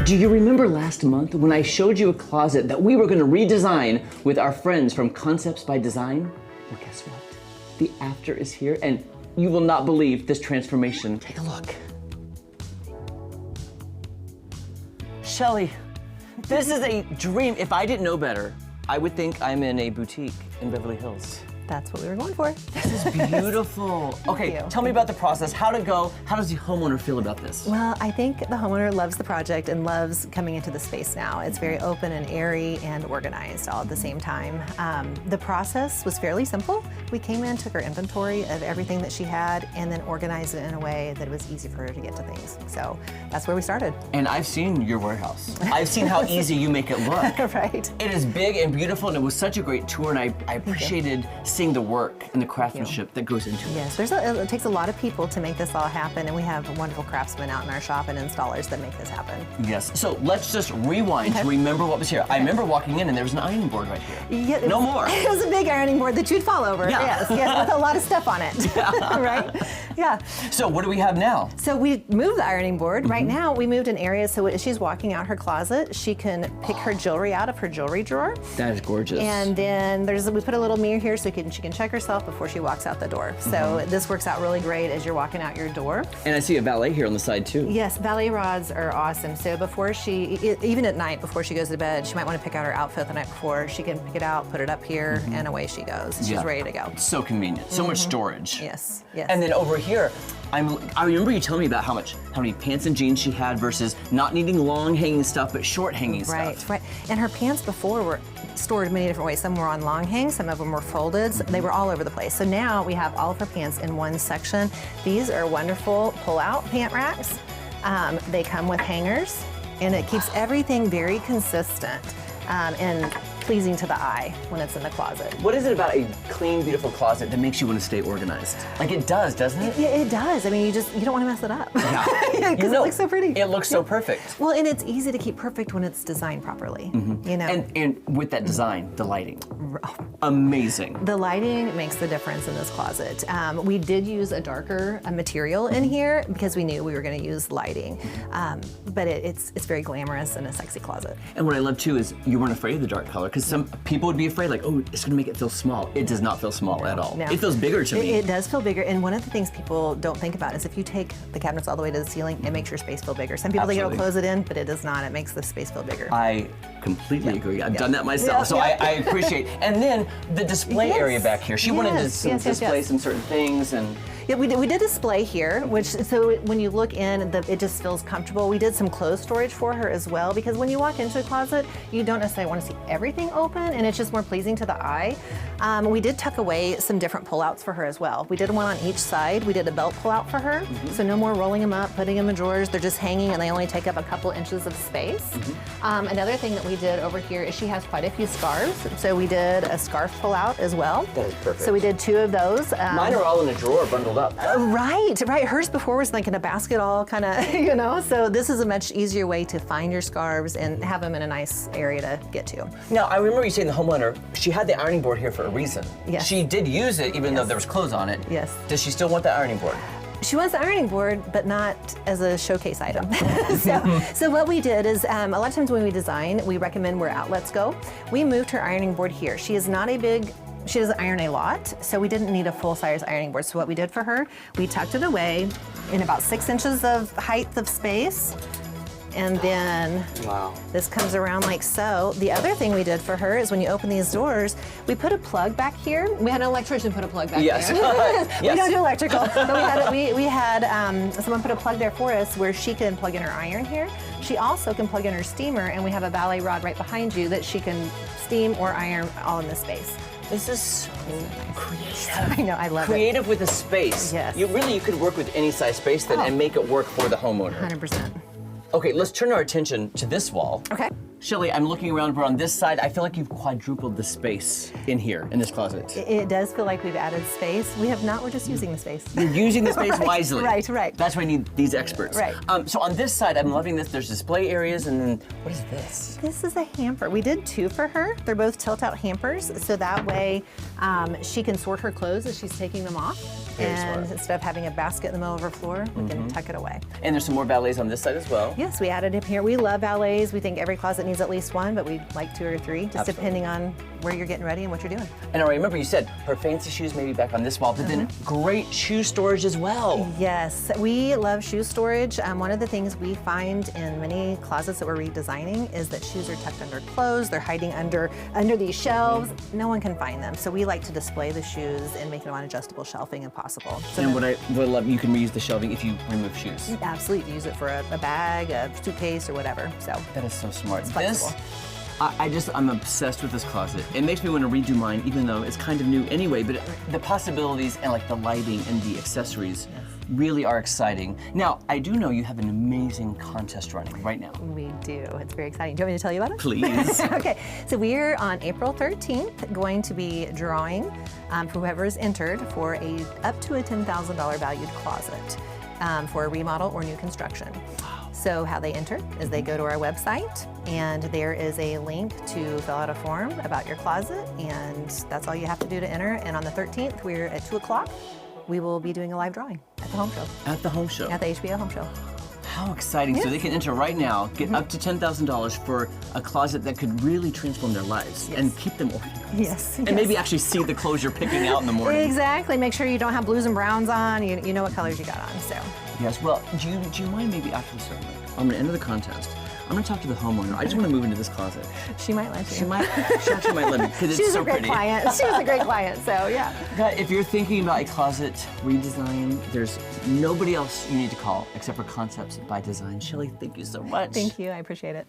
Do you remember last month when I showed you a closet that we were going to redesign with our friends from Concepts by Design? Well, guess what? The after is here, and you will not believe this transformation. Take a look. Shelly, this is a dream. If I didn't know better, I would think I'm in a boutique in Beverly Hills. That's what we were going for. This is beautiful. Okay, tell me about the process. How'd it go? How does the homeowner feel about this? Well, I think the homeowner loves the project and loves coming into the space now. It's very open and airy and organized all at the same time. The process was fairly simple. We came in, took our inventory of everything that she had, and then organized it in a way that it was easy for her to get to things. So that's where we started. And I've seen your warehouse. I've seen how easy you make it look. Right. It is big and beautiful, and it was such a great tour, and I appreciated seeing the work and the craftsmanship that goes into it. Yes, it takes a lot of people to make this all happen, and we have wonderful craftsmen out in our shop and installers that make this happen. Yes, so let's just rewind to remember what was here. I remember walking in and there was an ironing board right here. Yeah, no more. It was a big ironing board that you'd fall over. Yeah. Yes, with a lot of stuff on it. Yeah. Right? Yeah. So what do we have now? So we moved the ironing board. Right now we moved an area so as she's walking out her closet, she can pick her jewelry out of her jewelry drawer. That is gorgeous. And then we put a little mirror here so she can check herself before she walks out the door. So this works out really great as you're walking out your door. And I see a valet here on the side too. Yes, valet rods are awesome. So before even at night, before she goes to bed, she might want to pick out her outfit the night before. She can pick it out, put it up here, and away she goes. She's ready to go. So convenient, so much storage. Yes, yes. And then over here, I remember you telling me about how many pants and jeans she had versus not needing long hanging stuff, but short hanging stuff. Right. And her pants before were stored many different ways. Some were on long hangs, some of them were folded. They were all over the place. So now we have all of her pants in one section. These are wonderful pull-out pant racks. They come with hangers, and it keeps everything very consistent and pleasing to the eye when it's in the closet. What is it about a clean, beautiful closet that makes you want to stay organized? Like it does, doesn't it? It does. I mean, you don't want to mess it up. Yeah. Because it looks so pretty. It looks so perfect. Well, and it's easy to keep perfect when it's designed properly. You know. And with that design, the lighting. Amazing. The lighting makes the difference in this closet. We did use a darker material in here because we knew we were going to use lighting. But it's very glamorous and a sexy closet. And what I love too is you weren't afraid of the dark color, because some people would be afraid, like, oh, it's going to make it feel small. It does not feel small at all. No. It feels bigger to me. It does feel bigger, and one of the things people don't think about is if you take the cabinets all the way to the ceiling, it makes your space feel bigger. Some people think it'll close it in, but it does not. It makes the space feel bigger. I completely agree. I've done that myself, so I appreciate. And then the display area back here. She wanted to display some certain things, and yeah, we did display here, so when you look in, it just feels comfortable. We did some clothes storage for her as well, because when you walk into a closet, you don't necessarily want to see everything open, and it's just more pleasing to the eye. We did tuck away some different pullouts for her as well. We did one on each side. We did a belt pullout for her, so no more rolling them up, putting them in drawers. They're just hanging, and they only take up a couple inches of space. Another thing that we did over here is she has quite a few scarves, so we did a scarf pullout as well. That is perfect. So we did 2 of those. Mine are all in a drawer bundled up. Right. Hers before was like in a basket all kind of, so this is a much easier way to find your scarves and have them in a nice area to get to. Now, I remember you saying the homeowner, she had the ironing board here for a reason. Yes. She did use it even though there was clothes on it. Yes. Does she still want the ironing board? She wants the ironing board, but not as a showcase item. So what we did is, a lot of times when we design, we recommend where outlets go. We moved her ironing board here. She doesn't iron a lot, so we didn't need a full-size ironing board. So what we did for her, we tucked it away in about 6 inches of height of space. And then this comes around like so. The other thing we did for her is when you open these doors, we put a plug back here. We had an electrician put a plug back there. We don't do electrical, but we had someone put a plug there for us where she can plug in her iron here. She also can plug in her steamer, and we have a valet rod right behind you that she can steam or iron all in this space. This is so creative. I know, I love Creative with a space. Yes. You could work with any size space then and make it work for the homeowner. 100%. Okay, let's turn our attention to this wall. Okay. Shelly, I'm looking around, but on this side, I feel like you've quadrupled the space in here, in this closet. It does feel like we've added space. We have not, we're just using the space. You're using the space wisely. Right. That's why I need these experts. Right. So on this side, I'm loving this. There's display areas, and then, what is this? This is a hamper. We did 2 for her. They're both tilt-out hampers, so that way she can sort her clothes as she's taking them off. and instead of having a basket in the middle of our floor, we can tuck it away. And there's some more valets on this side as well. Yes, we added it here. We love valets. We think every closet needs at least one, but we like 2 or 3, just depending on where you're getting ready and what you're doing. And I remember you said her fancy shoes may be back on this wall, but then great shoe storage as well. Yes, we love shoe storage. One of the things we find in many closets that we're redesigning is that shoes are tucked under clothes. They're hiding under these shelves. No one can find them. So we like to display the shoes and make them on adjustable shelving if possible. So and what I would love, you can reuse the shelving if you remove shoes. Absolutely, use it for a bag, a suitcase, or whatever. So that is so smart. It's flexible. I'm obsessed with this closet. It makes me want to redo mine, even though it's kind of new anyway, but the possibilities and like the lighting and the accessories really are exciting. Now, I do know you have an amazing contest running right now. We do. It's very exciting. Do you want me to tell you about it? Please. Okay. So we're on April 13th going to be drawing for whoever is entered for up to a $10,000 valued closet for a remodel or new construction. So how they enter is they go to our website, and there is a link to fill out a form about your closet, and that's all you have to do to enter. And on the 13th, we're at 2 o'clock. We will be doing a live drawing at the home show. At the home show? At the HBO home show. How exciting. So they can enter right now, get up to $10,000 for a closet that could really transform their lives and keep them organized. Yes. And maybe actually see the clothes you're picking out in the morning. Exactly. Make sure you don't have blues and browns on. You know what colors you got on. So. Yes. Well, do you mind maybe after the segment, I'm going to enter the contest. I'm going to talk to the homeowner. I just want to move into this closet. She might let you. She actually might let me because it's so pretty. She's a great client. She was a great client, so yeah. If you're thinking about a closet redesign, there's nobody else you need to call except for Concepts by Design. Shelley, thank you so much. Thank you. I appreciate it.